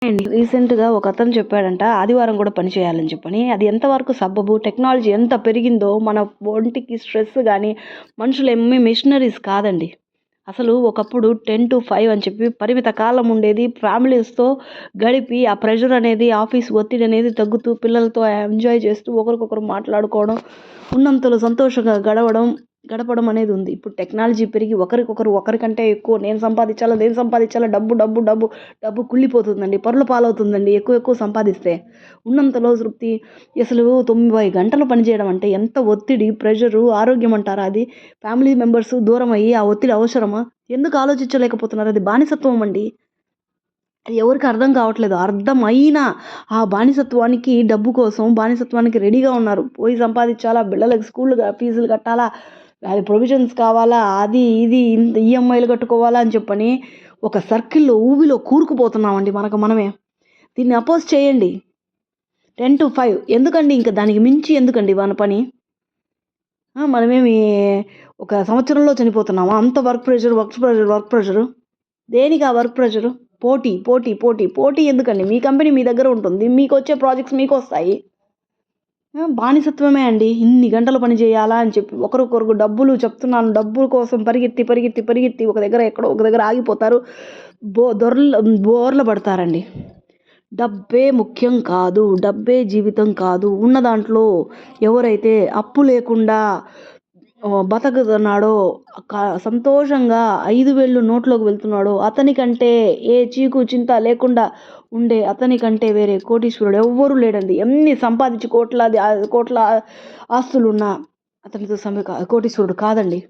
అండి. రీసెంట్‌గా ఒకతను చెప్పాడంట ఆదివారం కూడా పని చేయాలని చెప్పని. అది ఎంతవరకు సబబు? టెక్నాలజీ ఎంత పెరిగిందో మన ఒంటికి స్ట్రెస్ గాని, మనుషులేమి మెషినరీస్ కాదండి. అసలు ఒకప్పుడు 10-5 అని చెప్పి పరిమిత కాలం ఉండేది. ఫ్యామిలీస్‌తో గడిపి ఆ ప్రెషర్ అనేది, ఆఫీస్ ఒత్తిడి అనేది తగ్గుతూ పిల్లలతో ఎంజాయ్ చేస్తూ ఒకరికొకరు మాట్లాడుకోవడం, ఉన్నంతలో సంతోషంగా గడపడం అనేది ఉంది. ఇప్పుడు టెక్నాలజీ పెరిగి ఒకరికంటే ఎక్కువ నేను సంపాదించాలా డబ్బు డబ్బు డబ్బు డబ్బు కుళ్ళిపోతుందండి. పరుల పాలవుతుందండి ఎక్కువ ఎక్కువ సంపాదిస్తే. ఉన్నంతలో తృప్తి. అసలు 90 గంటలు పనిచేయడం అంటే ఎంత ఒత్తిడి, ప్రెషరు, ఆరోగ్యం అంటారా అది? ఫ్యామిలీ మెంబర్స్ దూరం అయ్యి ఆ ఒత్తిడి అవసరమా? ఎందుకు ఆలోచించలేకపోతున్నారు? అది బానిసత్వం అండి. అది ఎవరికి అర్థం కావట్లేదు. అర్థమైనా ఆ బానిసత్వానికి డబ్బు కోసం బానిసత్వానికి రెడీగా ఉన్నారు. పోయి సంపాదించాలా, పిల్లలకి ఫీజులు కట్టాలా, అది ప్రొవిజన్స్ కావాలా, అది ఇది ఇంత ఈఎంఐలు కట్టుకోవాలా అని చెప్పని ఒక సర్కిల్‌లో ఊబిలో కూరుకుపోతున్నామండి మనకు మనమే. దీన్ని అపోజ్ చేయండి. 10-5 ఎందుకండి? ఇంక దానికి మించి ఎందుకండి మన పని? మనమేమి ఒక సంవత్సరంలో చనిపోతున్నామా? అంత వర్క్ ప్రెషరు. దేనికి ఆ వర్క్ ప్రెషరు? పోటీ, పోటీ, పోటీ, పోటీ ఎందుకండి? మీ కంపెనీ మీ దగ్గర ఉంటుంది. మీకొచ్చే ప్రాజెక్ట్స్ మీకొస్తాయి. బానిసత్వమే అండి. ఇన్ని గంటలు పని చేయాలా అని చెప్పి ఒకరికొకరు డబ్బుల కోసం పరిగెత్తి, పరిగెత్తి, పరిగెత్తి ఎక్కడో ఒక దగ్గర ఆగిపోతారు. బోర్ల పడతారండి. డబ్బే ముఖ్యం కాదు. డబ్బే జీవితం కాదు. ఉన్న దాంట్లో ఎవరైతే అప్పు లేకుండా బతుకుతున్నాడో, సంతోషంగా 5 వేళ్ళు నోట్లోకి వెళ్తున్నాడో, అతనికంటే ఏ చీకు చింత లేకుండా ఉండే అతనికంటే వేరే కోటీశ్వరుడు ఎవ్వరూ లేడండి. ఎన్ని సంపాదించి కోట్ల ఆస్తులున్నా అతనితో కోటీశ్వరుడు కాదండి.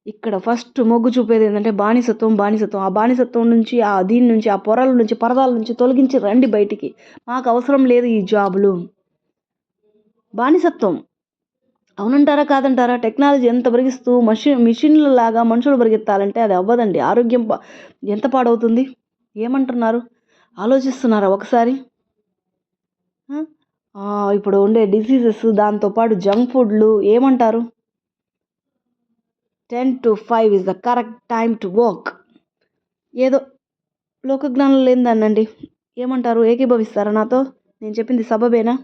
ఇక్కడ ఫస్ట్ మొగ్గు చూపేది ఏంటంటే బానిసత్వం. ఆ బానిసత్వం నుంచి, దీని నుంచి, ఆ పొరల నుంచి, పరదాల నుంచి తొలగించి రండి బయటికి. మాకు అవసరం లేదు ఈ జాబులు. బానిసత్వం. అవునంటారా? కాదంటారా? టెక్నాలజీ ఎంత పెరిగిస్తూ మిషన్ల లాగా మనుషులు పరిగెత్తాలంటే అది అవ్వదండి. ఆరోగ్యం ఎంత పాడవుతుంది? ఏమంటున్నారు? ఆలోచిస్తున్నారా ఒకసారి? ఇప్పుడు ఉండే డిసీజెస్, దాంతోపాటు జంక్ ఫుడ్లు ఏమంటారు? 10-5 is the correct time to work. ఏదో లోకజ్ఞానం లేనిదాన్నండి. ఏమంటారు? ఏకీభవిస్తారా నాతో? నేను చెప్పింది సబబేనా?